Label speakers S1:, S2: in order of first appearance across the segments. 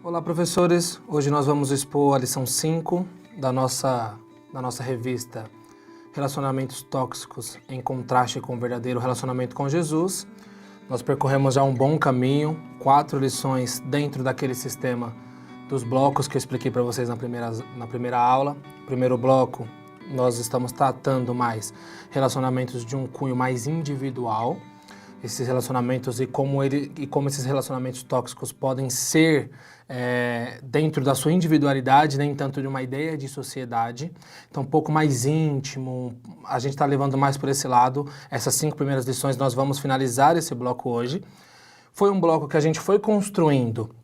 S1: Olá, professores! Hoje nós vamos expor a lição 5 da nossa revista Relacionamentos Tóxicos em Contraste com o Verdadeiro Relacionamento com Jesus. Nós percorremos já um bom caminho, 4 lições dentro daquele sistema dos blocos que eu expliquei para vocês na primeira aula. Primeiro bloco, nós estamos tratando mais relacionamentos de um cunho mais individual, esses relacionamentos e como esses relacionamentos tóxicos podem ser dentro da sua individualidade, nem tanto de uma ideia de sociedade. Então, um pouco mais íntimo, a gente está levando mais por esse lado. Essas 5 primeiras lições, nós vamos finalizar esse bloco hoje. Foi um bloco que a gente foi construindo,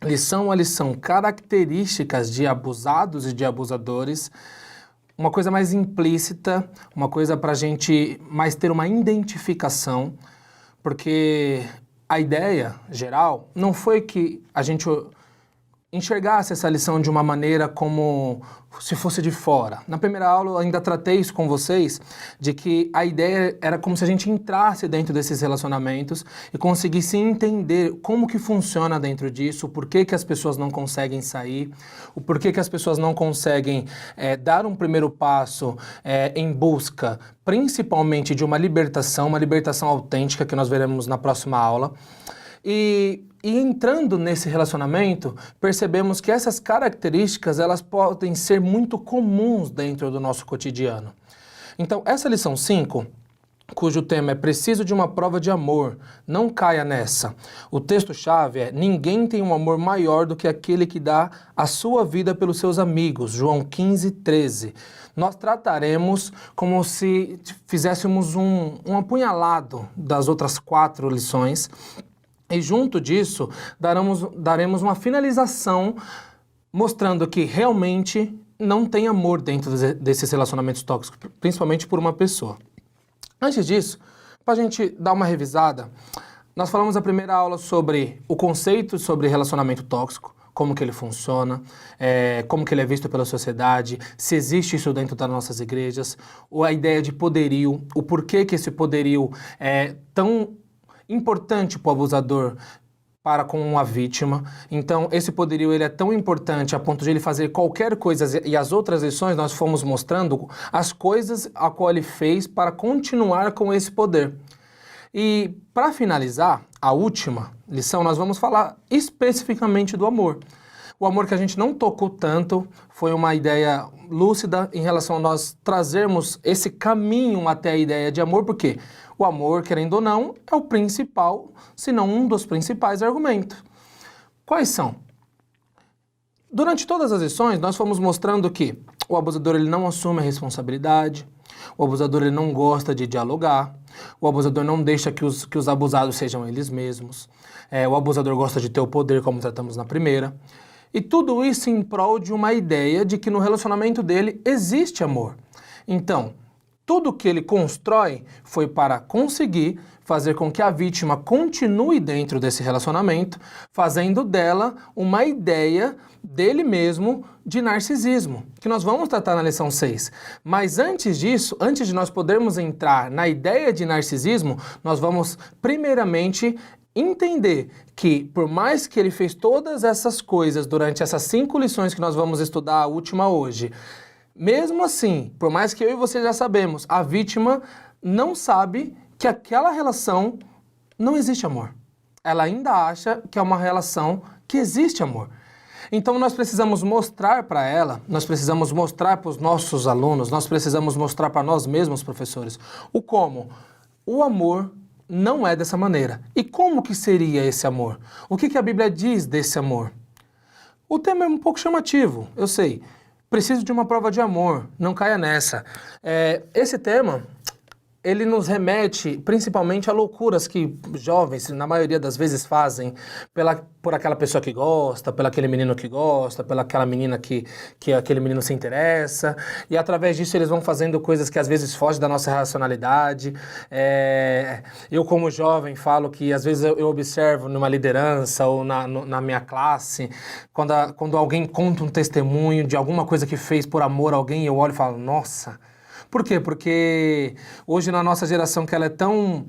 S1: lição a lição, características de abusados e de abusadores, uma coisa mais implícita, uma coisa para a gente mais ter uma identificação, porque a ideia geral não foi que a gente enxergasse essa lição de uma maneira como se fosse de fora. Na primeira aula eu ainda tratei isso com vocês, de que a ideia era como se a gente entrasse dentro desses relacionamentos e conseguisse entender como que funciona dentro disso, o porquê que as pessoas não conseguem sair, o porquê que as pessoas não conseguem dar um primeiro passo em busca, principalmente de uma libertação autêntica, que nós veremos na próxima aula. E entrando nesse relacionamento, percebemos que essas características elas podem ser muito comuns dentro do nosso cotidiano. Então, essa lição 5, cujo tema é Preciso de uma prova de amor, não caia nessa. O texto-chave é: ninguém tem um amor maior do que aquele que dá a sua vida pelos seus amigos, João 15:13. Nós trataremos como se fizéssemos um apunhalado das outras 4 lições. E junto disso, daremos uma finalização mostrando que realmente não tem amor dentro desses relacionamentos tóxicos, principalmente por uma pessoa. Antes disso, para a gente dar uma revisada, nós falamos na primeira aula sobre o conceito sobre relacionamento tóxico, como que ele funciona, como que ele é visto pela sociedade, se existe isso dentro das nossas igrejas, ou a ideia de poderio, o porquê que esse poderio é tão importante para o abusador para com a vítima. Então, esse poderio ele é tão importante a ponto de ele fazer qualquer coisa, e as outras lições nós fomos mostrando as coisas a qual ele fez para continuar com esse poder. E para finalizar, a última lição, nós vamos falar especificamente do amor. O amor que a gente não tocou tanto, foi uma ideia lúcida em relação a nós trazermos esse caminho até a ideia de amor, porque o amor, querendo ou não, é o principal, se não um dos principais argumentos. Quais são? Durante todas as lições, nós fomos mostrando que o abusador ele não assume a responsabilidade, o abusador ele não gosta de dialogar, o abusador não deixa que os abusados sejam eles mesmos, o abusador gosta de ter o poder, como tratamos na primeira. E tudo isso em prol de uma ideia de que no relacionamento dele existe amor. Então, tudo que ele constrói foi para conseguir fazer com que a vítima continue dentro desse relacionamento, fazendo dela uma ideia dele mesmo de narcisismo, que nós vamos tratar na lição 6. Mas antes disso, antes de nós podermos entrar na ideia de narcisismo, nós vamos primeiramente entender que, por mais que ele fez todas essas coisas durante essas 5 lições que nós vamos estudar, a última hoje, mesmo assim, por mais que eu e você já sabemos, a vítima não sabe que aquela relação não existe amor. Ela ainda acha que é uma relação que existe amor. Então nós precisamos mostrar para ela, nós precisamos mostrar para os nossos alunos, nós precisamos mostrar para nós mesmos, professores, o amor não é dessa maneira. E como que seria esse amor? O que a Bíblia diz desse amor? O tema é um pouco chamativo, eu sei. Preciso de uma prova de amor, não caia nessa. Esse tema, ele nos remete principalmente a loucuras que jovens, na maioria das vezes, fazem por aquela pessoa que gosta, pelo aquele menino que gosta, pela aquela menina que aquele menino se interessa, e através disso eles vão fazendo coisas que às vezes fogem da nossa racionalidade. Eu, como jovem, falo que às vezes eu observo numa liderança ou na minha classe, quando alguém conta um testemunho de alguma coisa que fez por amor a alguém, eu olho e falo, nossa. Por quê? Porque hoje na nossa geração que ela é tão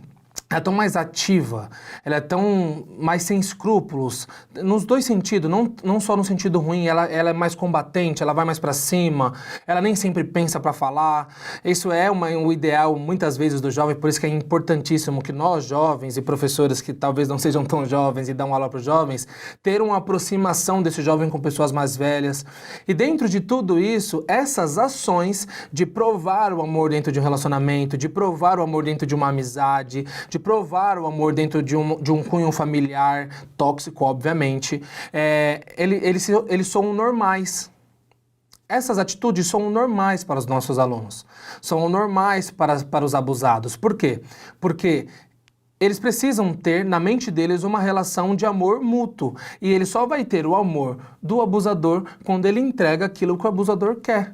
S1: ela é tão mais ativa, ela é tão mais sem escrúpulos, nos dois sentidos, não só no sentido ruim, ela é mais combatente, ela vai mais para cima, ela nem sempre pensa para falar. Isso é o ideal muitas vezes do jovem, por isso que é importantíssimo que nós jovens e professores que talvez não sejam tão jovens e dão aula para os jovens, ter uma aproximação desse jovem com pessoas mais velhas. E dentro de tudo isso, essas ações de provar o amor dentro de um relacionamento, de provar o amor dentro de uma amizade, de provar o amor dentro de um cunho familiar, tóxico, obviamente, eles são normais. Essas atitudes são normais para os nossos alunos, são normais para os abusados. Por quê? Porque eles precisam ter na mente deles uma relação de amor mútuo, e ele só vai ter o amor do abusador quando ele entrega aquilo que o abusador quer.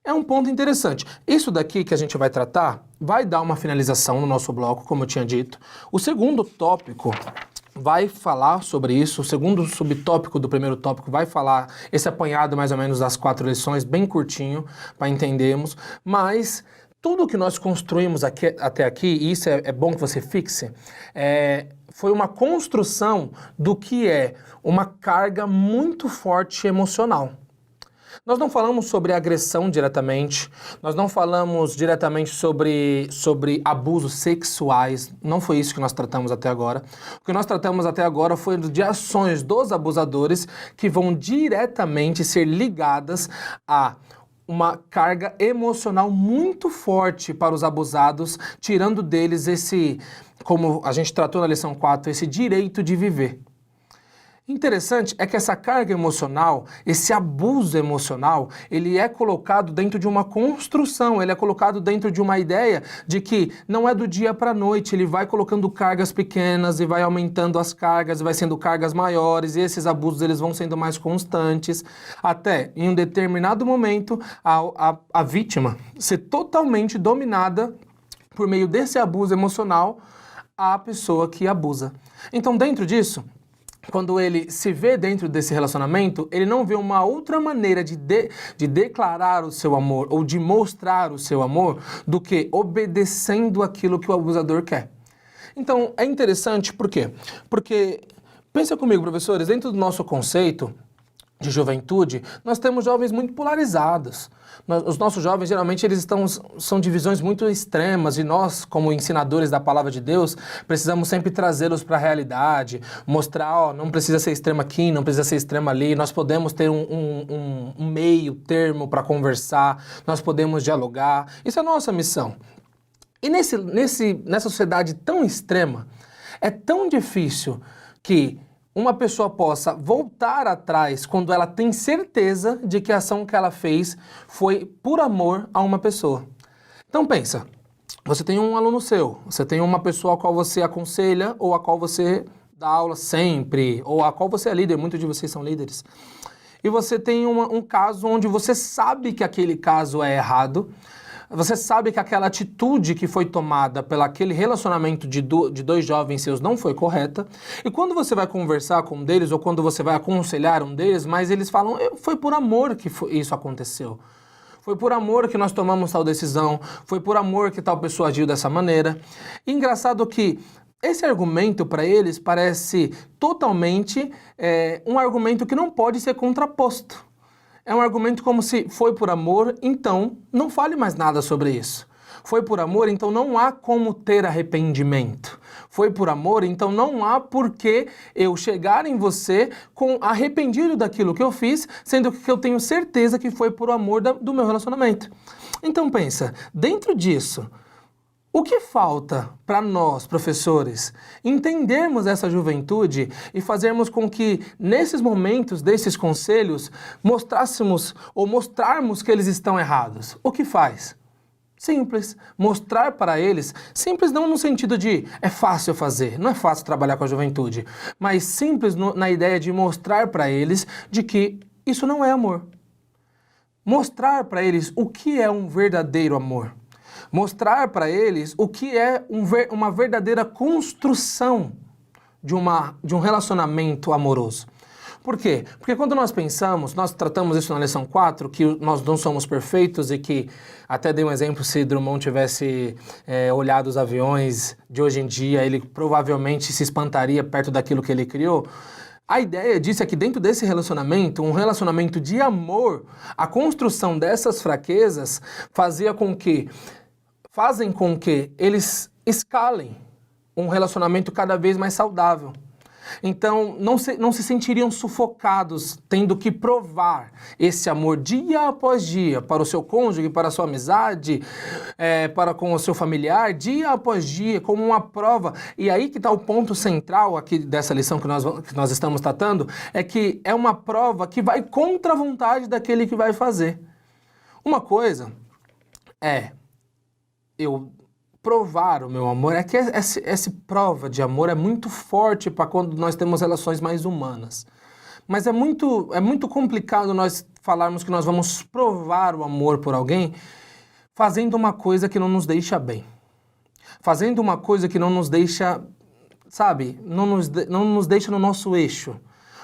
S1: É um ponto interessante. Isso daqui que a gente vai tratar vai dar uma finalização no nosso bloco, como eu tinha dito. O segundo tópico vai falar sobre isso, o segundo subtópico do primeiro tópico vai falar esse apanhado mais ou menos das 4 lições, bem curtinho, para entendermos, mas tudo que nós construímos até aqui, e isso é bom que você fixe, foi uma construção do que é uma carga muito forte emocional. Nós não falamos sobre agressão diretamente, nós não falamos diretamente sobre abusos sexuais, não foi isso que nós tratamos até agora. O que nós tratamos até agora foi de ações dos abusadores que vão diretamente ser ligadas a uma carga emocional muito forte para os abusados, tirando deles esse, como a gente tratou na lição 4, esse direito de viver. Interessante é que essa carga emocional, esse abuso emocional, ele é colocado dentro de uma construção, ele é colocado dentro de uma ideia de que não é do dia para a noite, ele vai colocando cargas pequenas e vai aumentando as cargas, vai sendo cargas maiores, e esses abusos eles vão sendo mais constantes, até em um determinado momento a vítima ser totalmente dominada por meio desse abuso emocional a pessoa que abusa. Então, dentro disso, quando ele se vê dentro desse relacionamento, ele não vê uma outra maneira de declarar o seu amor ou de mostrar o seu amor do que obedecendo aquilo que o abusador quer. Então, é interessante, por quê? Porque, pensa comigo, professores, dentro do nosso conceito de juventude, nós temos jovens muito polarizados. Os nossos jovens, geralmente, são divisões muito extremas, e nós, como ensinadores da palavra de Deus, precisamos sempre trazê-los para a realidade, mostrar, não precisa ser extremo aqui, não precisa ser extremo ali, nós podemos ter um meio termo para conversar, nós podemos dialogar, isso é a nossa missão. E nessa sociedade tão extrema, é tão difícil que uma pessoa possa voltar atrás quando ela tem certeza de que a ação que ela fez foi por amor a uma pessoa. Então pensa, você tem um aluno seu, você tem uma pessoa a qual você aconselha ou a qual você dá aula sempre, ou a qual você é líder, muitos de vocês são líderes. E você tem um caso onde você sabe que aquele caso é errado, você sabe que aquela atitude que foi tomada pelo aquele relacionamento de 2 jovens seus não foi correta, e quando você vai conversar com um deles, ou quando você vai aconselhar um deles, mas eles falam, foi por amor que isso aconteceu. Foi por amor que nós tomamos tal decisão, foi por amor que tal pessoa agiu dessa maneira. E engraçado que esse argumento para eles parece totalmente um argumento que não pode ser contraposto. É um argumento como se foi por amor, então não fale mais nada sobre isso. Foi por amor, então não há como ter arrependimento. Foi por amor, então não há por que eu chegar em você arrependido daquilo que eu fiz, sendo que eu tenho certeza que foi por amor do meu relacionamento. Então pensa, dentro disso, o que falta para nós, professores, entendermos essa juventude e fazermos com que, nesses momentos, desses conselhos, mostrarmos que eles estão errados? O que faz? Simples. Mostrar para eles, simples não no sentido de é fácil fazer, não é fácil trabalhar com a juventude, mas simples na ideia de mostrar para eles de que isso não é amor. Mostrar para eles o que é um verdadeiro amor. Mostrar para eles o que é uma verdadeira construção de um relacionamento amoroso. Por quê? Porque quando nós pensamos, nós tratamos isso na lição 4, que nós não somos perfeitos e que, até dei um exemplo, se Drummond tivesse olhado os aviões de hoje em dia, ele provavelmente se espantaria perto daquilo que ele criou. A ideia disso é que dentro desse relacionamento, um relacionamento de amor, a construção dessas fraquezas fazem com que eles escalem um relacionamento cada vez mais saudável. Então, não se sentiriam sufocados tendo que provar esse amor dia após dia para o seu cônjuge, para a sua amizade, para com o seu familiar, dia após dia, como uma prova. E aí que está o ponto central aqui dessa lição que nós estamos tratando, é que é uma prova que vai contra a vontade daquele que vai fazer. Uma coisa é eu provar o meu amor, é que essa prova de amor é muito forte para quando nós temos relações mais humanas. Mas é muito complicado nós falarmos que nós vamos provar o amor por alguém fazendo uma coisa que não nos deixa bem. Fazendo uma coisa que não nos deixa, sabe, não nos deixa no nosso eixo.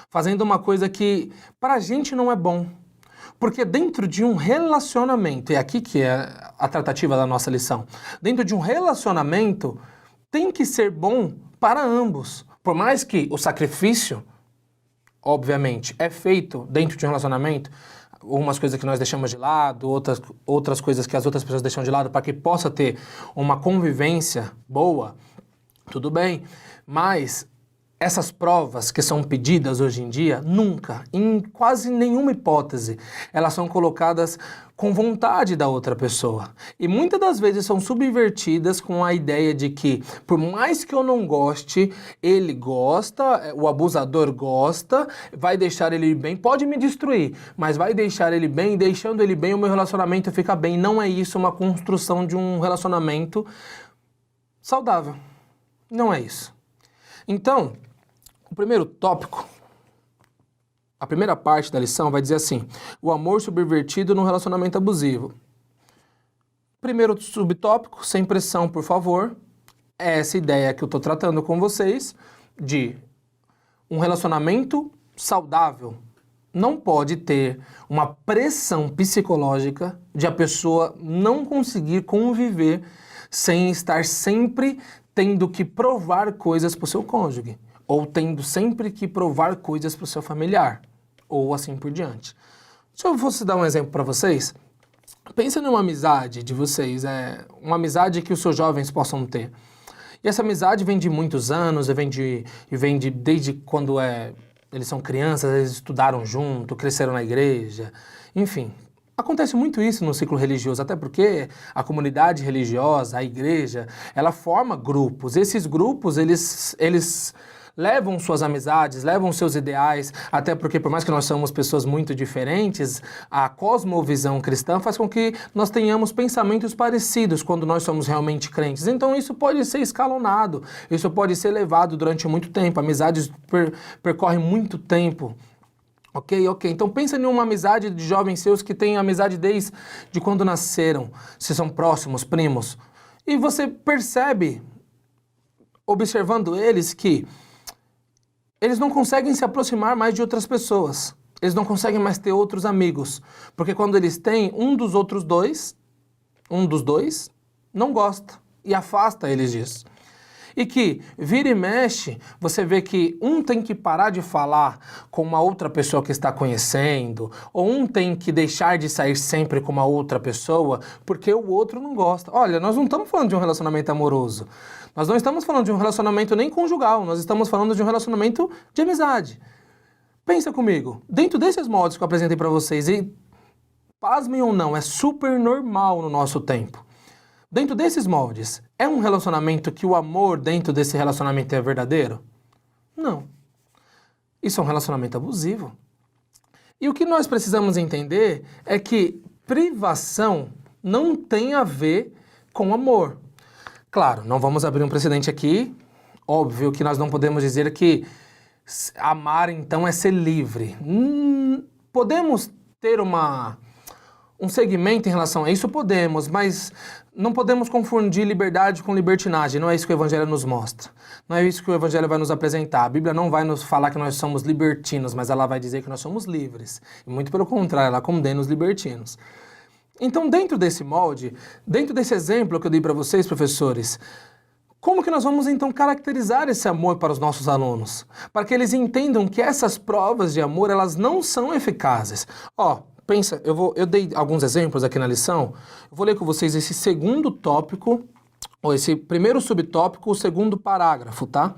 S1: Fazendo uma coisa que para a gente não é bom. Porque dentro de um relacionamento, e aqui que é a tratativa da nossa lição, dentro de um relacionamento tem que ser bom para ambos. Por mais que o sacrifício, obviamente, é feito dentro de um relacionamento, umas coisas que nós deixamos de lado, outras coisas que as outras pessoas deixam de lado para que possa ter uma convivência boa, tudo bem, mas essas provas que são pedidas hoje em dia, nunca, em quase nenhuma hipótese, elas são colocadas com vontade da outra pessoa. E muitas das vezes são subvertidas com a ideia de que, por mais que eu não goste, ele gosta, o abusador gosta, vai deixar ele bem, pode me destruir, mas vai deixar ele bem, deixando ele bem, o meu relacionamento fica bem. Não é isso uma construção de um relacionamento saudável. Não é isso. Então, o primeiro tópico, a primeira parte da lição vai dizer assim: o amor subvertido no relacionamento abusivo. Primeiro subtópico, sem pressão, por favor, é essa ideia que eu estou tratando com vocês de um relacionamento saudável. Não pode ter uma pressão psicológica de a pessoa não conseguir conviver sem estar sempre tendo que provar coisas para o seu cônjuge, ou tendo sempre que provar coisas para o seu familiar, ou assim por diante. Se eu fosse dar um exemplo para vocês, pensa numa amizade de vocês, uma amizade que os seus jovens possam ter. E essa amizade vem de muitos anos, vem desde quando eles são crianças, eles estudaram junto, cresceram na igreja, enfim. Acontece muito isso no ciclo religioso, até porque a comunidade religiosa, a igreja, ela forma grupos. Esses grupos, eles levam suas amizades, levam seus ideais, até porque, por mais que nós somos pessoas muito diferentes, a cosmovisão cristã faz com que nós tenhamos pensamentos parecidos quando nós somos realmente crentes. Então isso pode ser escalonado, isso pode ser levado durante muito tempo, amizades percorrem muito tempo. Ok. Então pensa em uma amizade de jovens seus que têm amizade desde quando nasceram, se são próximos, primos. E você percebe, observando eles, que eles não conseguem se aproximar mais de outras pessoas. Eles não conseguem mais ter outros amigos. Porque quando eles têm, um dos dois não gosta e afasta eles disso. E que, vira e mexe, você vê que um tem que parar de falar com uma outra pessoa que está conhecendo, ou um tem que deixar de sair sempre com uma outra pessoa, porque o outro não gosta. Olha, nós não estamos falando de um relacionamento amoroso. Nós não estamos falando de um relacionamento nem conjugal, nós estamos falando de um relacionamento de amizade. Pensa comigo, dentro desses moldes que eu apresentei para vocês, e pasmem ou não, é super normal no nosso tempo. Dentro desses moldes, é um relacionamento que o amor dentro desse relacionamento é verdadeiro? Não. Isso é um relacionamento abusivo. E o que nós precisamos entender é que privação não tem a ver com amor. Claro, não vamos abrir um precedente aqui. Óbvio que nós não podemos dizer que amar então é ser livre. Podemos ter um um segmento em relação a isso, podemos, mas não podemos confundir liberdade com libertinagem. Não é isso que o Evangelho nos mostra. Não é isso que o Evangelho vai nos apresentar. A Bíblia não vai nos falar que nós somos libertinos, mas ela vai dizer que nós somos livres. E muito pelo contrário, ela condena os libertinos. Então, dentro desse molde, dentro desse exemplo que eu dei para vocês, professores, como que nós vamos então caracterizar esse amor para os nossos alunos? Para que eles entendam que essas provas de amor, elas não são eficazes. Pensa, eu dei alguns exemplos aqui na lição, eu vou ler com vocês esse segundo tópico, ou esse primeiro subtópico, o segundo parágrafo, tá?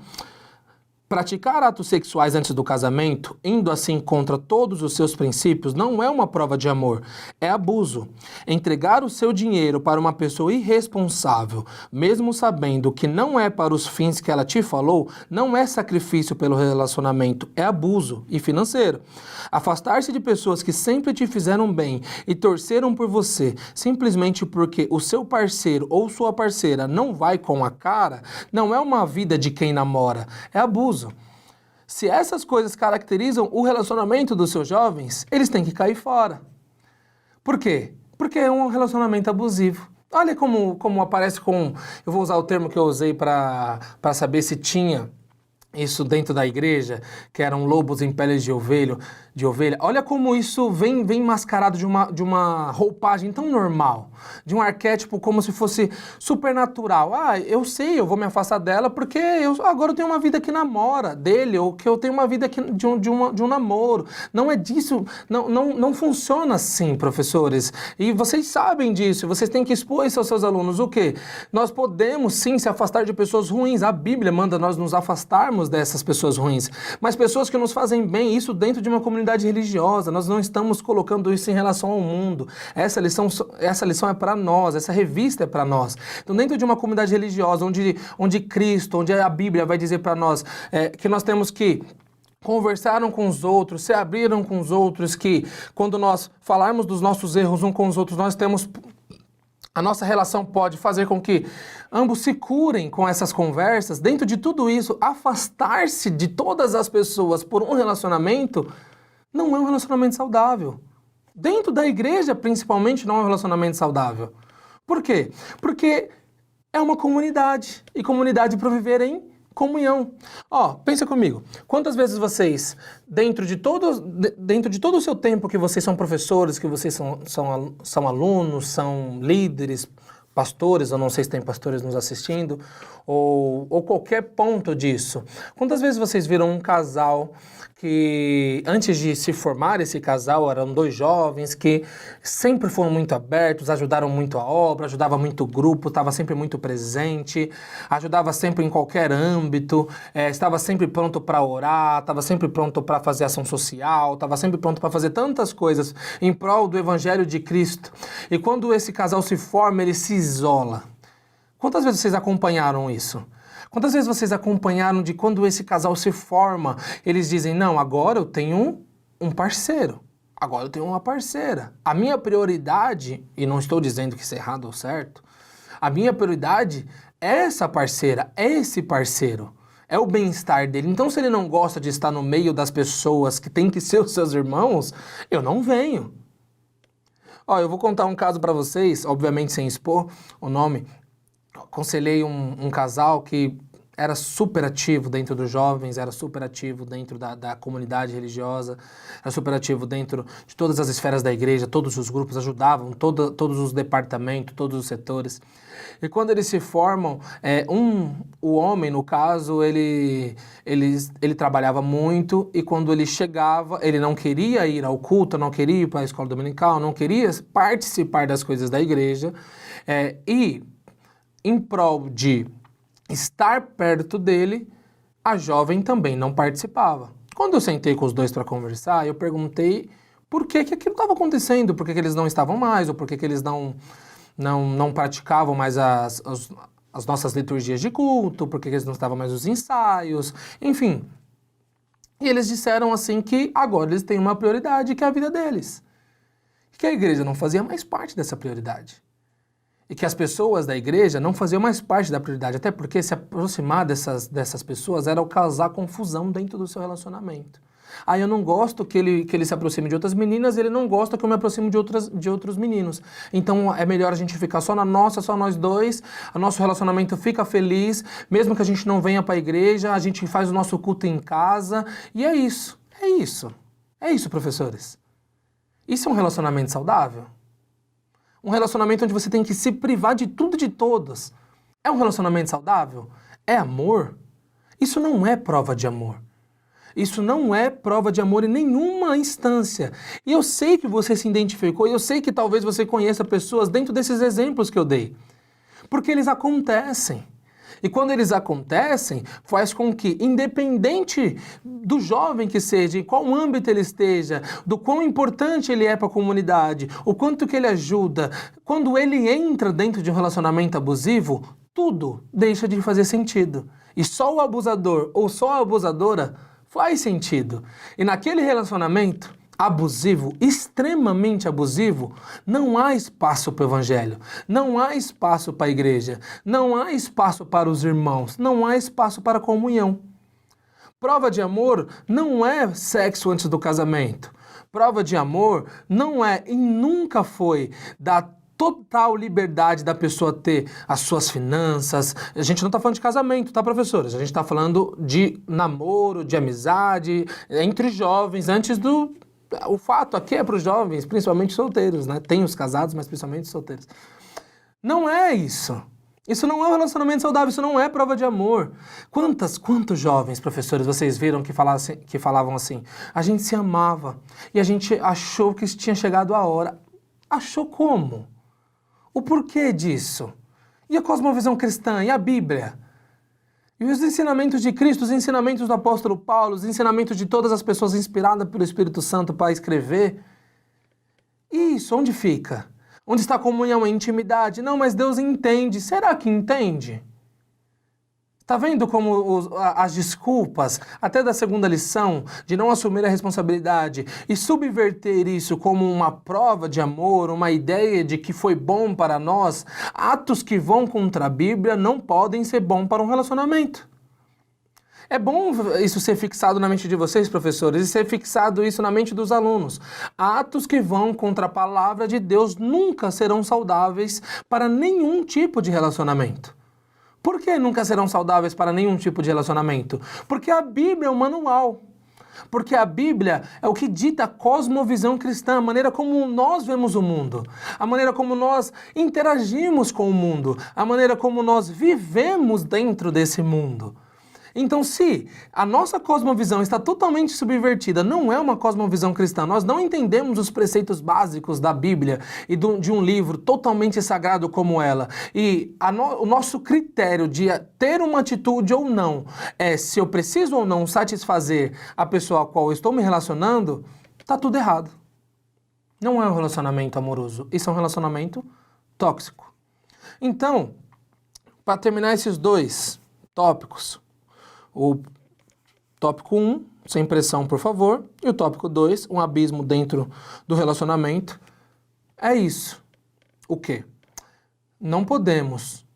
S1: Praticar atos sexuais antes do casamento, indo assim contra todos os seus princípios, não é uma prova de amor, é abuso. Entregar o seu dinheiro para uma pessoa irresponsável, mesmo sabendo que não é para os fins que ela te falou, não é sacrifício pelo relacionamento, é abuso e financeiro. Afastar-se de pessoas que sempre te fizeram bem e torceram por você, simplesmente porque o seu parceiro ou sua parceira não vai com a cara, não é uma vida de quem namora, é abuso. Se essas coisas caracterizam o relacionamento dos seus jovens, eles têm que cair fora. Por quê? Porque é um relacionamento abusivo. Olha como aparece com... Eu vou usar o termo que eu usei para saber se tinha isso dentro da igreja, que eram lobos em peles de ovelha. Olha como isso vem mascarado de uma roupagem tão normal, de um arquétipo como se fosse supernatural. Eu sei, eu vou me afastar dela porque agora eu tenho uma vida que namora dele, ou que eu tenho uma vida de um namoro. Não é disso, não funciona assim, professores. E vocês sabem disso, vocês têm que expor isso aos seus alunos. O quê? Nós podemos sim se afastar de pessoas ruins. A Bíblia manda nós nos afastarmos dessas pessoas ruins, mas pessoas que nos fazem bem, isso dentro de uma comunidade religiosa. Nós não estamos colocando isso em relação ao mundo. Essa lição é para nós, essa revista é para nós. Então, dentro de uma comunidade religiosa, onde Cristo, onde a Bíblia vai dizer para nós que nós temos que conversar um com os outros, se abriram com os outros, que quando nós falarmos dos nossos erros um com os outros, a nossa relação pode fazer com que ambos se curem com essas conversas. Dentro de tudo isso, afastar-se de todas as pessoas por um relacionamento não é um relacionamento saudável. Dentro da igreja, principalmente, não é um relacionamento saudável. Por quê? Porque é uma comunidade, e comunidade para viver em comunhão. Pensa comigo, quantas vezes vocês, dentro de todo o seu tempo que vocês são professores, que vocês são alunos, são líderes, pastores, eu não sei se tem pastores nos assistindo, ou qualquer ponto disso, quantas vezes vocês viram um casal que antes de se formar esse casal eram dois jovens que sempre foram muito abertos, ajudaram muito a obra, ajudava muito o grupo, estava sempre muito presente, ajudava sempre em qualquer âmbito, estava sempre pronto para orar, estava sempre pronto para fazer ação social, estava sempre pronto para fazer tantas coisas em prol do Evangelho de Cristo. E quando esse casal se forma, ele se isola. Quantas vezes vocês acompanharam isso? Quantas vezes vocês acompanharam de quando esse casal se forma, eles dizem, não, agora eu tenho um parceiro, agora eu tenho uma parceira. A minha prioridade, e não estou dizendo que isso é errado ou certo, a minha prioridade é essa parceira, é esse parceiro, é o bem-estar dele. Então, se ele não gosta de estar no meio das pessoas que tem que ser os seus irmãos, eu não venho. Eu vou contar um caso para vocês, obviamente sem expor o nome. Aconselhei um casal que era super ativo dentro dos jovens, era super ativo dentro da comunidade religiosa, era super ativo dentro de todas as esferas da igreja, todos os grupos ajudavam, todos os departamentos, todos os setores. E quando eles se formam, o homem, no caso, ele trabalhava muito, e quando ele chegava, ele não queria ir ao culto, não queria ir para a escola dominical, não queria participar das coisas da igreja, e em prol de estar perto dele, a jovem também não participava. Quando eu sentei com os dois para conversar, eu perguntei por que aquilo estava acontecendo, por que eles não estavam mais, ou por que eles não praticavam mais as nossas liturgias de culto, por que eles não estavam mais nos ensaios, enfim. E eles disseram assim que agora eles têm uma prioridade, que é a vida deles. E que a igreja não fazia mais parte dessa prioridade. E que as pessoas da igreja não faziam mais parte da prioridade, até porque se aproximar dessas pessoas era causar confusão dentro do seu relacionamento. Ah, eu não gosto que ele se aproxime de outras meninas, ele não gosta que eu me aproxime de outros meninos. Então é melhor a gente ficar só na nossa, só nós dois, o nosso relacionamento fica feliz, mesmo que a gente não venha para a igreja, a gente faz o nosso culto em casa, e é isso, é isso. É isso, professores. Isso é um relacionamento saudável? Um relacionamento onde você tem que se privar de tudo e de todos. É um relacionamento saudável? É amor? Isso não é prova de amor. Isso não é prova de amor em nenhuma instância. E eu sei que você se identificou, e eu sei que talvez você conheça pessoas dentro desses exemplos que eu dei. Porque eles acontecem. E quando eles acontecem, faz com que, independente do jovem que seja, em qual âmbito ele esteja, do quão importante ele é para a comunidade, o quanto que ele ajuda, quando ele entra dentro de um relacionamento abusivo, tudo deixa de fazer sentido. E só o abusador ou só a abusadora faz sentido. E naquele relacionamento abusivo, extremamente abusivo, não há espaço para o evangelho, não há espaço para a igreja, não há espaço para os irmãos, não há espaço para a comunhão. Prova de amor não é sexo antes do casamento. Prova de amor não é e nunca foi dar total liberdade da pessoa ter as suas finanças. A gente não está falando de casamento, tá, professores? A gente está falando de namoro, de amizade, entre jovens, antes do... O fato aqui é para os jovens, principalmente solteiros, né? Tem os casados, mas principalmente solteiros. Não é isso. Isso não é um relacionamento saudável, isso não é prova de amor. Quantos jovens, professores, vocês viram que falavam assim? A gente se amava e a gente achou que tinha chegado a hora. Achou como? O porquê disso? E a cosmovisão cristã? E a Bíblia? E os ensinamentos de Cristo, os ensinamentos do apóstolo Paulo, os ensinamentos de todas as pessoas inspiradas pelo Espírito Santo para escrever? Isso, onde fica? Onde está a comunhão, a intimidade? Não, mas Deus entende. Será que entende? Está vendo como as desculpas, até da segunda lição, de não assumir a responsabilidade e subverter isso como uma prova de amor, uma ideia de que foi bom para nós, atos que vão contra a Bíblia não podem ser bons para um relacionamento. É bom isso ser fixado na mente de vocês, professores, e ser fixado isso na mente dos alunos. Atos que vão contra a palavra de Deus nunca serão saudáveis para nenhum tipo de relacionamento. Por que nunca serão saudáveis para nenhum tipo de relacionamento? Porque a Bíblia é um manual. Porque a Bíblia é o que dita a cosmovisão cristã, a maneira como nós vemos o mundo, a maneira como nós interagimos com o mundo, a maneira como nós vivemos dentro desse mundo. Então, se a nossa cosmovisão está totalmente subvertida, não é uma cosmovisão cristã, nós não entendemos os preceitos básicos da Bíblia e de um livro totalmente sagrado como ela, e o nosso critério de ter uma atitude ou não é se eu preciso ou não satisfazer a pessoa a qual eu estou me relacionando, está tudo errado. Não é um relacionamento amoroso, isso é um relacionamento tóxico. Então, para terminar esses dois tópicos, o tópico 1, sem pressão, por favor, e o tópico 2, um abismo dentro do relacionamento. É isso. O quê? Não podemos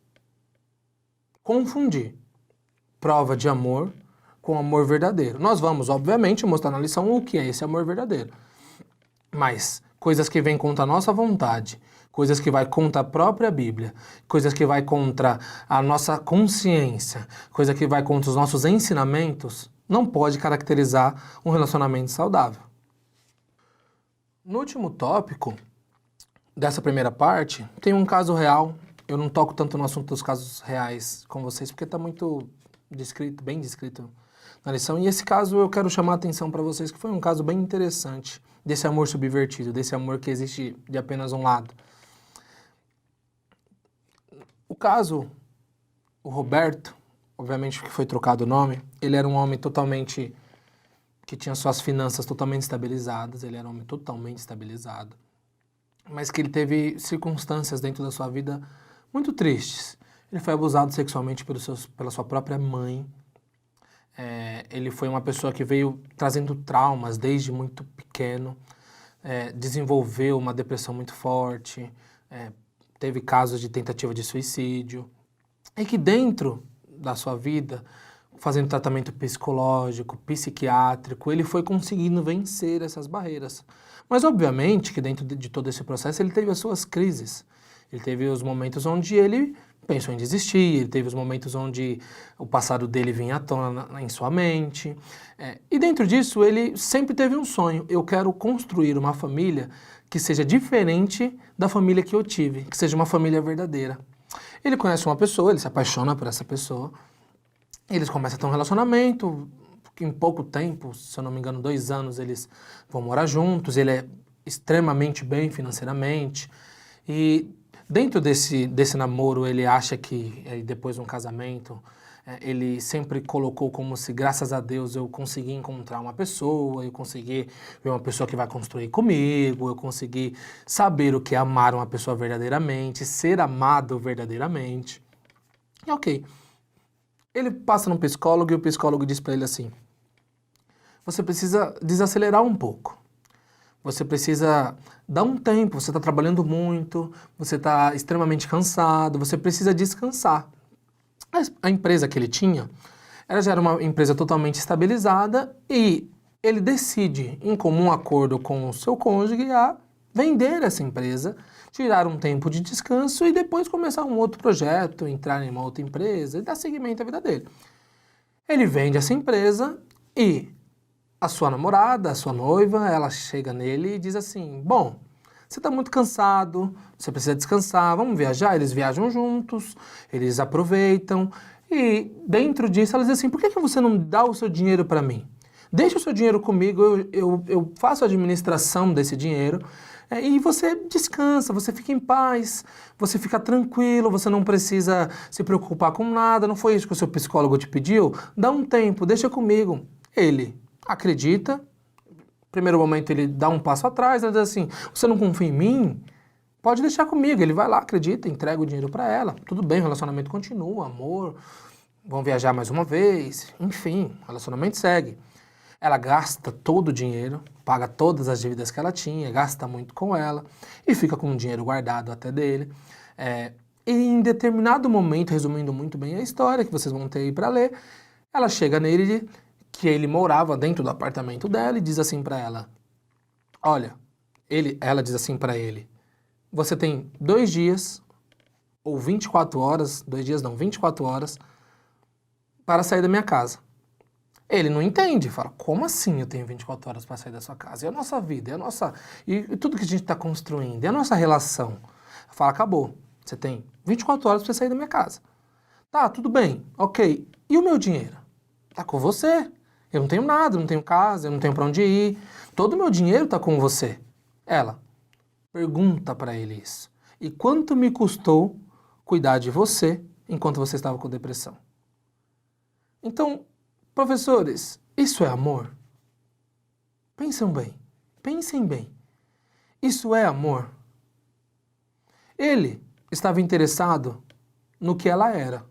S1: confundir prova de amor com amor verdadeiro. Nós vamos, obviamente, mostrar na lição o que é esse amor verdadeiro. Mas coisas que vêm contra a nossa vontade, coisas que vai contra a própria Bíblia, coisas que vai contra a nossa consciência, coisa que vai contra os nossos ensinamentos, não pode caracterizar um relacionamento saudável. No último tópico dessa primeira parte, tem um caso real. Eu não toco tanto no assunto dos casos reais com vocês, porque está muito descrito, bem descrito na lição. E esse caso eu quero chamar a atenção para vocês, que foi um caso bem interessante desse amor subvertido, desse amor que existe de apenas um lado. O caso, o Roberto, obviamente que foi trocado o nome, ele era um homem totalmente, que tinha suas finanças totalmente estabilizadas, ele era um homem totalmente estabilizado, mas que ele teve circunstâncias dentro da sua vida muito tristes. Ele foi abusado sexualmente pela sua própria mãe. Ele foi uma pessoa que veio trazendo traumas desde muito pequeno, desenvolveu uma depressão muito forte, teve casos de tentativa de suicídio, e que dentro da sua vida fazendo tratamento psicológico, psiquiátrico, ele foi conseguindo vencer essas barreiras. Mas, obviamente, que dentro de todo esse processo, ele teve as suas crises. Ele teve os momentos onde ele pensou em desistir, ele teve os momentos onde o passado dele vinha à tona em sua mente. E dentro disso, ele sempre teve um sonho. Eu quero construir uma família que seja diferente da família que eu tive, que seja uma família verdadeira. Ele conhece uma pessoa, ele se apaixona por essa pessoa, eles começam a ter um relacionamento, em pouco tempo, se eu não me engano, 2 anos, eles vão morar juntos, ele é extremamente bem financeiramente, e dentro desse namoro, ele acha que, depois de um casamento, ele sempre colocou como se, graças a Deus, eu consegui encontrar uma pessoa, eu consegui ver uma pessoa que vai construir comigo, eu consegui saber o que é amar uma pessoa verdadeiramente, ser amado verdadeiramente. E ok. Ele passa num psicólogo e o psicólogo diz para ele assim: você precisa desacelerar um pouco. Você precisa dar um tempo, você está trabalhando muito, você está extremamente cansado, você precisa descansar. A empresa que ele tinha, ela já era uma empresa totalmente estabilizada e ele decide, em comum acordo com o seu cônjuge, a vender essa empresa, tirar um tempo de descanso e depois começar um outro projeto, entrar em uma outra empresa e dar seguimento à vida dele. Ele vende essa empresa e a sua namorada, a sua noiva, ela chega nele e diz assim: bom, você está muito cansado, você precisa descansar, vamos viajar? Eles viajam juntos, eles aproveitam e dentro disso ela diz assim: por que você não dá o seu dinheiro para mim? Deixa o seu dinheiro comigo, eu faço a administração desse dinheiro e você descansa, você fica em paz, você fica tranquilo, você não precisa se preocupar com nada, não foi isso que o seu psicólogo te pediu? Dá um tempo, deixa comigo. Ele acredita, primeiro momento ele dá um passo atrás, ele diz assim: você não confia em mim? Pode deixar comigo. Ele vai lá, acredita, entrega o dinheiro para ela, tudo bem, o relacionamento continua, amor, vão viajar mais uma vez, enfim, o relacionamento segue. Ela gasta todo o dinheiro, paga todas as dívidas que ela tinha, gasta muito com ela e fica com o dinheiro guardado até dele. E em determinado momento, resumindo muito bem a história, que vocês vão ter aí para ler, ela chega nele, que ele morava dentro do apartamento dela, e diz assim para ela: olha, ela diz assim para ele: você tem 2 dias, ou 24 horas, 2 dias não, 24 horas, para sair da minha casa. Ele não entende, fala: como assim eu tenho 24 horas para sair da sua casa? E a nossa vida, e tudo que a gente está construindo, e a nossa relação? Fala: acabou, você tem 24 horas para sair da minha casa. Tá, tudo bem, ok. E o meu dinheiro? Tá com você. Eu não tenho nada, eu não tenho casa, eu não tenho para onde ir. Todo o meu dinheiro tá com você. Ela pergunta para ele isso: e quanto me custou cuidar de você enquanto você estava com depressão? Então, professores, isso é amor? Pensem bem. Isso é amor? Ele estava interessado no que ela era.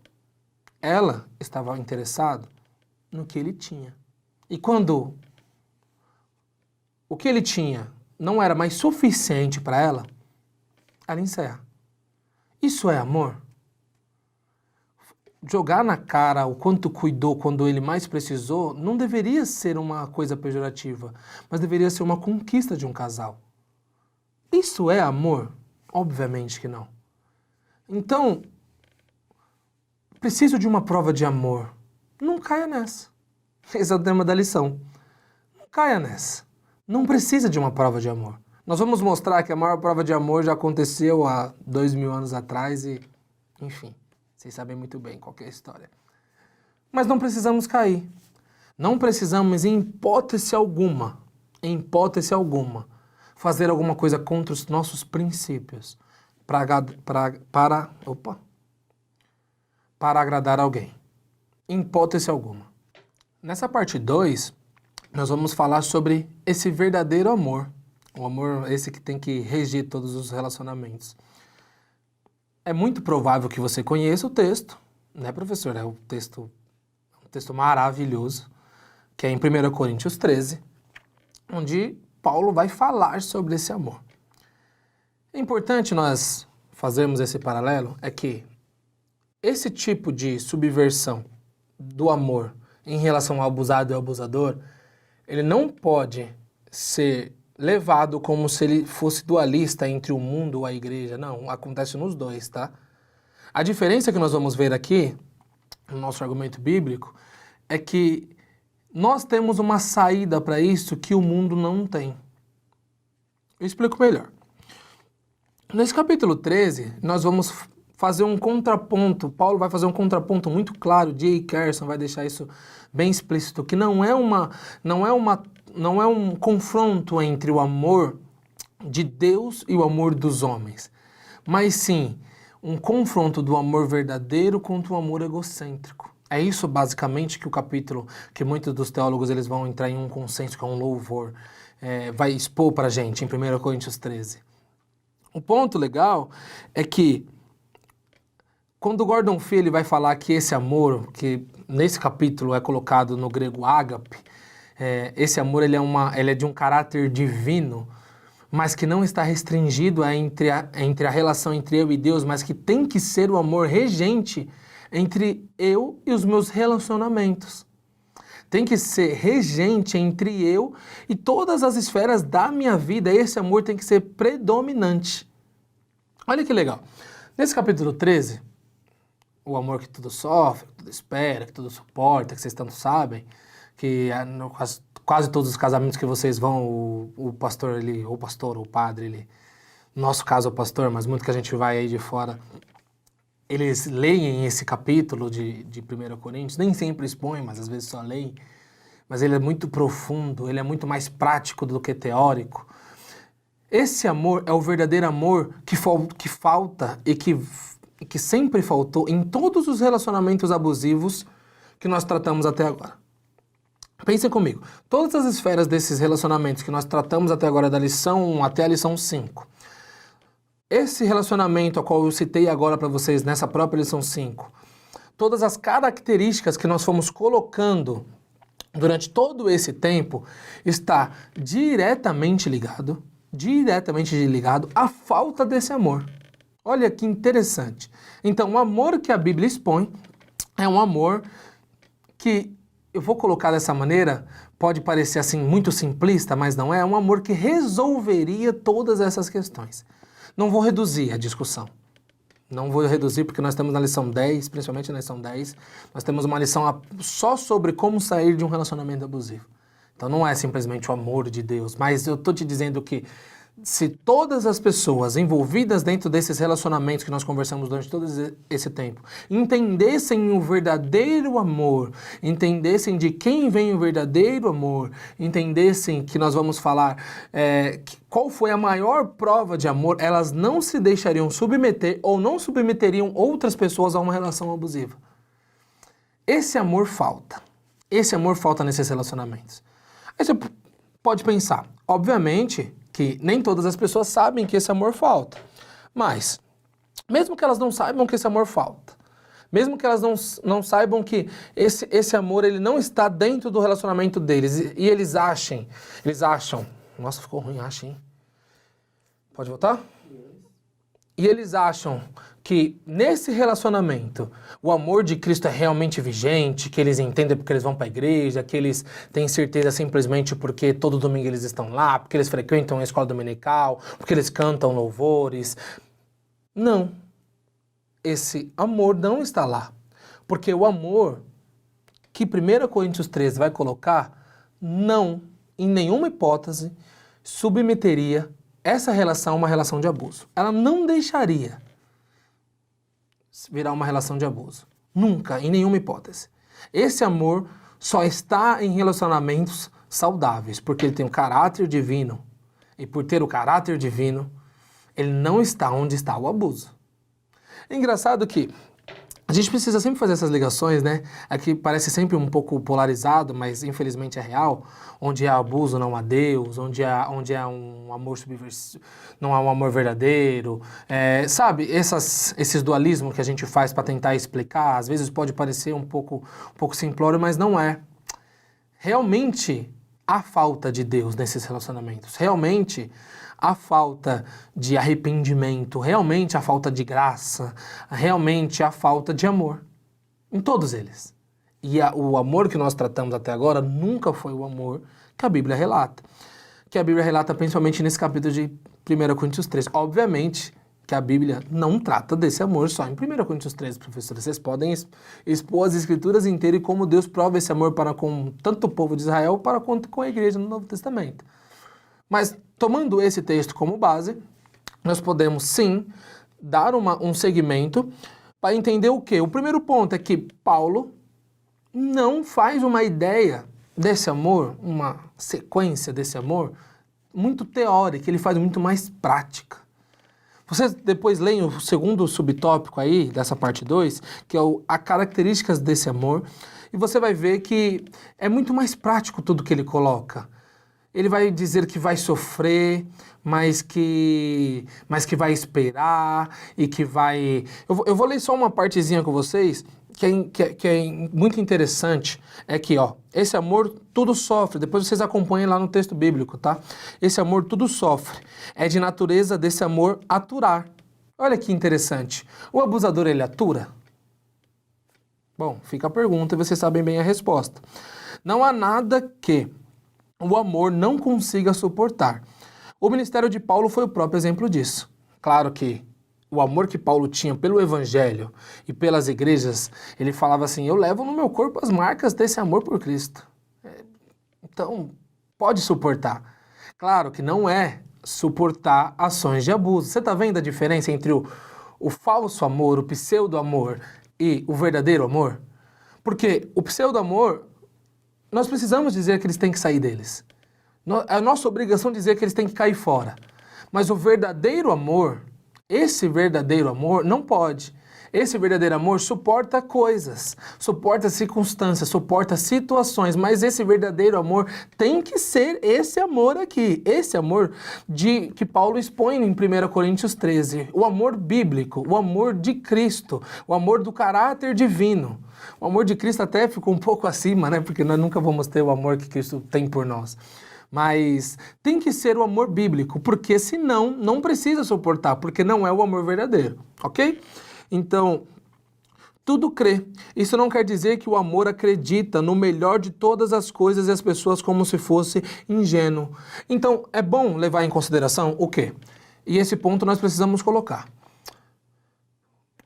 S1: Ela estava interessada no que ele tinha. E quando o que ele tinha não era mais suficiente para ela, ela encerra. Isso é amor? Jogar na cara o quanto cuidou quando ele mais precisou não deveria ser uma coisa pejorativa, mas deveria ser uma conquista de um casal. Isso é amor? Obviamente que não. Então, preciso de uma prova de amor. Não caia nessa. Esse é o tema da lição. Não caia nessa. Não precisa de uma prova de amor. Nós vamos mostrar que a maior prova de amor já aconteceu há 2000 anos atrás e, enfim, vocês sabem muito bem qual que é a história. Mas não precisamos cair. Não precisamos, em hipótese alguma, fazer alguma coisa contra os nossos princípios para agradar alguém. Em hipótese alguma. Nessa parte 2, nós vamos falar sobre esse verdadeiro amor. O amor esse que tem que regir todos os relacionamentos. É muito provável que você conheça o texto, né, professor? É um texto maravilhoso, que é em 1 Coríntios 13, onde Paulo vai falar sobre esse amor. É importante nós fazermos esse paralelo, é que esse tipo de subversão do amor em relação ao abusado e ao abusador, ele não pode ser levado como se ele fosse dualista entre o mundo e a igreja. Não, acontece nos dois, tá? A diferença que nós vamos ver aqui, no nosso argumento bíblico, é que nós temos uma saída para isso que o mundo não tem. Eu explico melhor. Nesse capítulo 13, nós vamos fazer um contraponto. Paulo vai fazer um contraponto muito claro. J. Carson vai deixar isso bem explícito, que não é um confronto entre o amor de Deus e o amor dos homens, mas sim um confronto do amor verdadeiro contra o amor egocêntrico. É isso basicamente que o capítulo, que muitos dos teólogos eles vão entrar em um consenso, que é um louvor, vai expor para a gente em 1 Coríntios 13. O ponto legal é que quando Gordon Fee ele vai falar que esse amor, que nesse capítulo é colocado no grego ágape, esse amor ele é de um caráter divino, mas que não está restringido entre a relação entre eu e Deus, mas que tem que ser o amor regente entre eu e os meus relacionamentos. Tem que ser regente entre eu e todas as esferas da minha vida. Esse amor tem que ser predominante. Olha que legal. Nesse capítulo 13, o amor que tudo sofre, que tudo espera, que tudo suporta, que vocês tanto sabem, que quase todos os casamentos que vocês vão, o pastor, ou o padre, no nosso caso é o pastor, mas muito que a gente vai aí de fora, eles leem esse capítulo de 1 Coríntios, nem sempre expõem, mas às vezes só leem, mas ele é muito profundo, ele é muito mais prático do que teórico. Esse amor é o verdadeiro amor que falta e que sempre faltou em todos os relacionamentos abusivos que nós tratamos até agora. Pensem comigo, todas as esferas desses relacionamentos que nós tratamos até agora, da lição 1 até a lição 5, esse relacionamento a qual eu citei agora para vocês nessa própria lição 5, todas as características que nós fomos colocando durante todo esse tempo, está diretamente ligado à falta desse amor. Olha que interessante. Então, o amor que a Bíblia expõe é um amor que, eu vou colocar dessa maneira, pode parecer assim muito simplista, mas não é um amor que resolveria todas essas questões. Não vou reduzir a discussão. Não vou reduzir porque nós estamos na lição 10, principalmente na lição 10, nós temos uma lição só sobre como sair de um relacionamento abusivo. Então não é simplesmente o amor de Deus, mas eu estou te dizendo que se todas as pessoas envolvidas dentro desses relacionamentos que nós conversamos durante todo esse tempo entendessem o verdadeiro amor, entendessem de quem vem o verdadeiro amor, entendessem que nós vamos falar qual foi a maior prova de amor, elas não se deixariam submeter ou não submeteriam outras pessoas a uma relação abusiva. Esse amor falta. Esse amor falta nesses relacionamentos. Aí você pode pensar, obviamente, que nem todas as pessoas sabem que esse amor falta. Mas, mesmo que elas não saibam que esse amor falta, mesmo que elas não saibam que esse amor ele não está dentro do relacionamento deles, e eles acham, nossa, ficou ruim, hein? Pode voltar? E eles acham que nesse relacionamento o amor de Cristo é realmente vigente, que eles entendem porque eles vão para a igreja, que eles têm certeza simplesmente porque todo domingo eles estão lá, porque eles frequentam a escola dominical, porque eles cantam louvores. Não. Esse amor não está lá. Porque o amor que 1 Coríntios 13 vai colocar, não, em nenhuma hipótese, submeteria essa relação a uma relação de abuso. Ela não deixaria virar uma relação de abuso. Nunca, em nenhuma hipótese. Esse amor só está em relacionamentos saudáveis, porque ele tem o caráter divino. E por ter o caráter divino, ele não está onde está o abuso. É engraçado que a gente precisa sempre fazer essas ligações, né? Aqui parece sempre um pouco polarizado, mas infelizmente é real. Onde há abuso não há Deus, onde há um amor subversivo, não há um amor verdadeiro. Sabe, esses dualismos que a gente faz para tentar explicar, às vezes pode parecer um pouco simplório, mas não é. Realmente há falta de Deus nesses relacionamentos. Realmente há falta de arrependimento, realmente há falta de graça, realmente há falta de amor. Em todos eles. E o amor que nós tratamos até agora nunca foi o amor que a Bíblia relata. Que a Bíblia relata principalmente nesse capítulo de 1 Coríntios 13. Obviamente que a Bíblia não trata desse amor só em 1 Coríntios 13, professores. Vocês podem expor as escrituras inteiras e como Deus prova esse amor para com tanto o povo de Israel para quanto com a igreja no Novo Testamento. Mas tomando esse texto como base, nós podemos sim dar um segmento para entender o quê? O primeiro ponto é que Paulo não faz uma ideia desse amor, uma sequência desse amor, muito teórica, ele faz muito mais prática. Vocês depois leem o segundo subtópico aí, dessa parte 2, que é as características desse amor, e você vai ver que é muito mais prático tudo que ele coloca. Ele vai dizer que vai sofrer, mas que vai esperar e que vai... Eu vou ler só uma partezinha com vocês, que é muito interessante. É que, ó, esse amor tudo sofre. Depois vocês acompanhem lá no texto bíblico, tá? Esse amor tudo sofre. É de natureza desse amor aturar. Olha que interessante. O abusador, ele atura? Bom, fica a pergunta e vocês sabem bem a resposta. Não há nada que o amor não consiga suportar. O ministério de Paulo foi o próprio exemplo disso. Claro que o amor que Paulo tinha pelo evangelho e pelas igrejas, ele falava assim, eu levo no meu corpo as marcas desse amor por Cristo. Então, pode suportar. Claro que não é suportar ações de abuso. Você está vendo a diferença entre o falso amor, o pseudo-amor e o verdadeiro amor? Porque o pseudo-amor, nós precisamos dizer que eles têm que sair deles. É a nossa obrigação dizer que eles têm que cair fora. Mas o verdadeiro amor, esse verdadeiro amor não pode. Esse verdadeiro amor suporta coisas, suporta circunstâncias, suporta situações, mas esse verdadeiro amor tem que ser esse amor aqui, esse amor que Paulo expõe em 1 Coríntios 13, o amor bíblico, o amor de Cristo, o amor do caráter divino. O amor de Cristo até ficou um pouco acima, né? Porque nós nunca vamos ter o amor que Cristo tem por nós. Mas tem que ser o amor bíblico, porque senão não precisa suportar, porque não é o amor verdadeiro, ok? Então, tudo crê. Isso não quer dizer que o amor acredita no melhor de todas as coisas e as pessoas como se fosse ingênuo. Então, é bom levar em consideração o quê? E esse ponto nós precisamos colocar.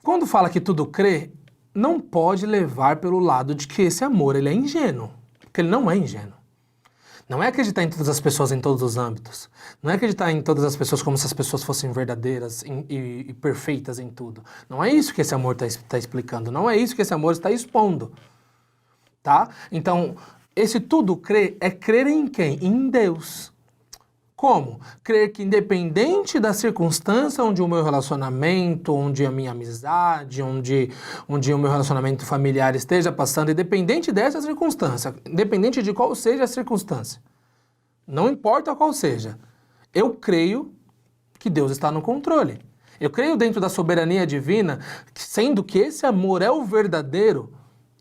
S1: Quando fala que tudo crê, não pode levar pelo lado de que esse amor ele é ingênuo, porque ele não é ingênuo. Não é acreditar em todas as pessoas em todos os âmbitos. Não é acreditar em todas as pessoas como se as pessoas fossem verdadeiras e perfeitas em tudo. Não é isso que esse amor está explicando. Não é isso que esse amor está expondo. Tá? Então, esse tudo crer é crer em quem? Em Deus. Como? Crer que independente da circunstância onde o meu relacionamento, onde a minha amizade, onde o meu relacionamento familiar esteja passando, independente dessa circunstância, independente de qual seja a circunstância, não importa qual seja, eu creio que Deus está no controle. Eu creio dentro da soberania divina, sendo que esse amor é o verdadeiro,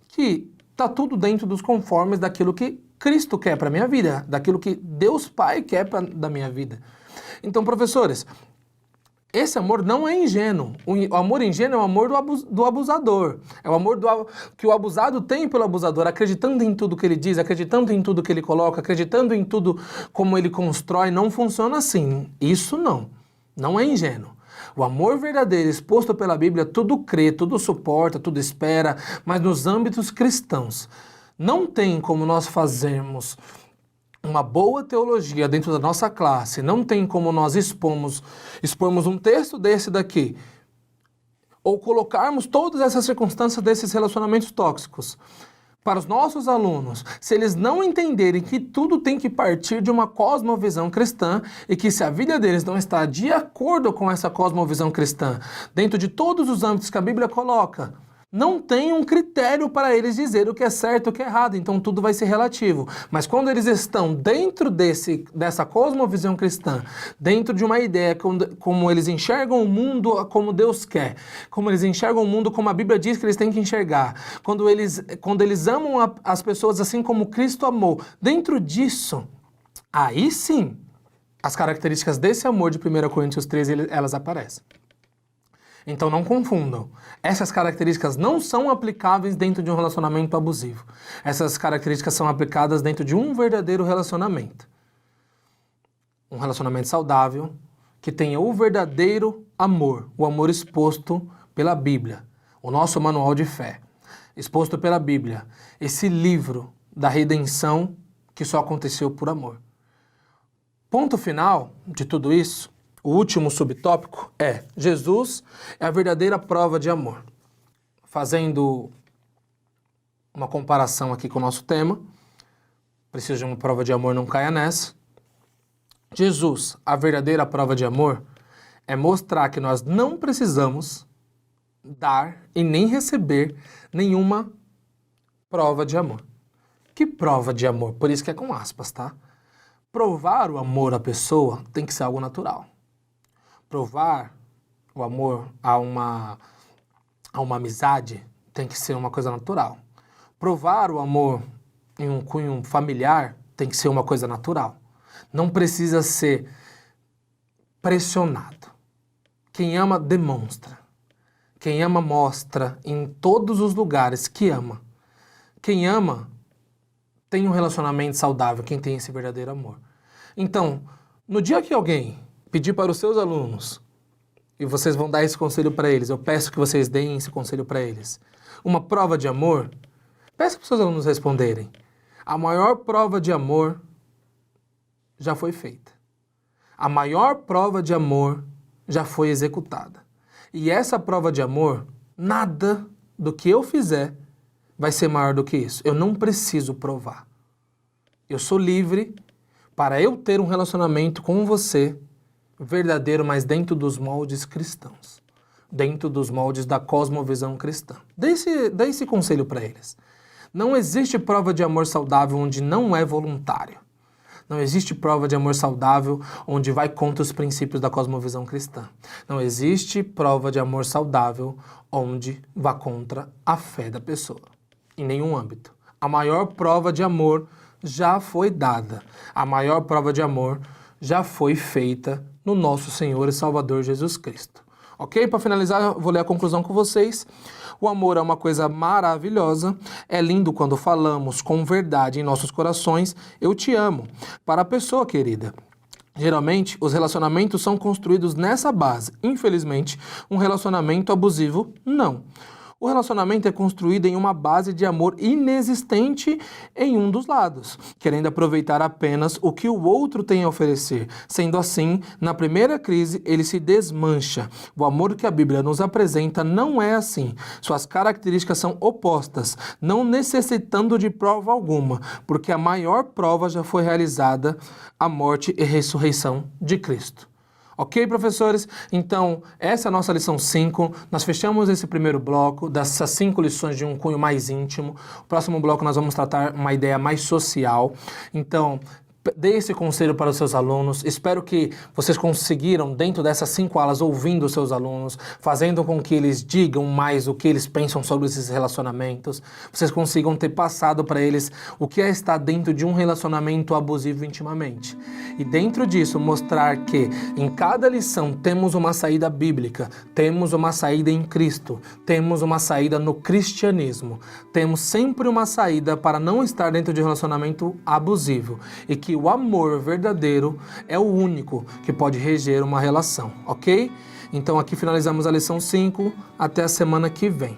S1: que está tudo dentro dos conformes daquilo que Cristo quer para a minha vida, daquilo que Deus Pai quer da minha vida. Então, professores, esse amor não é ingênuo. O amor ingênuo é o amor do abusador. É o amor que o abusado tem pelo abusador, acreditando em tudo que ele diz, acreditando em tudo que ele coloca, acreditando em tudo como ele constrói. Não funciona assim. Isso não é ingênuo. O amor verdadeiro exposto pela Bíblia, tudo crê, tudo suporta, tudo espera, mas nos âmbitos cristãos. Não tem como nós fazermos uma boa teologia dentro da nossa classe, não tem como nós expormos um texto desse daqui, ou colocarmos todas essas circunstâncias desses relacionamentos tóxicos para os nossos alunos, se eles não entenderem que tudo tem que partir de uma cosmovisão cristã e que se a vida deles não está de acordo com essa cosmovisão cristã, dentro de todos os âmbitos que a Bíblia coloca, não tem um critério para eles dizer o que é certo e o que é errado, então tudo vai ser relativo. Mas quando eles estão dentro dessa cosmovisão cristã, dentro de uma ideia como eles enxergam o mundo como Deus quer, como eles enxergam o mundo como a Bíblia diz que eles têm que enxergar, quando eles amam as pessoas assim como Cristo amou, dentro disso, aí sim, as características desse amor de 1 Coríntios 13, elas aparecem. Então não confundam. Essas características não são aplicáveis dentro de um relacionamento abusivo. Essas características são aplicadas dentro de um verdadeiro relacionamento. Um relacionamento saudável, que tenha o verdadeiro amor, o amor exposto pela Bíblia, o nosso manual de fé, exposto pela Bíblia, esse livro da redenção que só aconteceu por amor. Ponto final de tudo isso, o último subtópico é: Jesus é a verdadeira prova de amor. Fazendo uma comparação aqui com o nosso tema, preciso de uma prova de amor, não caia nessa. Jesus, a verdadeira prova de amor, é mostrar que nós não precisamos dar e nem receber nenhuma prova de amor. Que prova de amor? Por isso que é com aspas, tá? Provar o amor à pessoa tem que ser algo natural. Provar o amor a uma amizade tem que ser uma coisa natural. Provar o amor em um cunho familiar tem que ser uma coisa natural. Não precisa ser pressionado. Quem ama, demonstra. Quem ama, mostra em todos os lugares que ama. Quem ama, tem um relacionamento saudável, quem tem esse verdadeiro amor. Então, no dia que alguém pedir para os seus alunos, e vocês vão dar esse conselho para eles, eu peço que vocês deem esse conselho para eles, uma prova de amor, peça para os seus alunos responderem. A maior prova de amor já foi feita. A maior prova de amor já foi executada. E essa prova de amor, nada do que eu fizer vai ser maior do que isso. Eu não preciso provar. Eu sou livre para eu ter um relacionamento com você verdadeiro, mas dentro dos moldes cristãos. Dentro dos moldes da cosmovisão cristã. Dê esse conselho para eles. Não existe prova de amor saudável onde não é voluntário. Não existe prova de amor saudável onde vai contra os princípios da cosmovisão cristã. Não existe prova de amor saudável onde vá contra a fé da pessoa. Em nenhum âmbito. A maior prova de amor já foi dada. A maior prova de amor já foi feita no nosso Senhor e Salvador Jesus Cristo. Ok? Para finalizar, eu vou ler a conclusão com vocês. O amor é uma coisa maravilhosa, é lindo quando falamos com verdade em nossos corações, eu te amo, para a pessoa querida. Geralmente, os relacionamentos são construídos nessa base. Infelizmente, um relacionamento abusivo, não. O relacionamento é construído em uma base de amor inexistente em um dos lados, querendo aproveitar apenas o que o outro tem a oferecer. Sendo assim, na primeira crise, ele se desmancha. O amor que a Bíblia nos apresenta não é assim. Suas características são opostas, não necessitando de prova alguma, porque a maior prova já foi realizada, a morte e ressurreição de Cristo. Ok, professores? Então, essa é a nossa lição 5. Nós fechamos esse primeiro bloco dessas 5 lições de um cunho mais íntimo. O próximo bloco nós vamos tratar uma ideia mais social. Então, dê esse conselho para os seus alunos. Espero que vocês conseguiram, dentro dessas 5 aulas, ouvindo os seus alunos, fazendo com que eles digam mais o que eles pensam sobre esses relacionamentos, vocês consigam ter passado para eles o que é estar dentro de um relacionamento abusivo intimamente. E dentro disso, mostrar que em cada lição temos uma saída bíblica, temos uma saída em Cristo, temos uma saída no cristianismo, temos sempre uma saída para não estar dentro de um relacionamento abusivo e que o amor verdadeiro é o único que pode reger uma relação, ok? Então aqui finalizamos a lição 5, até a semana que vem.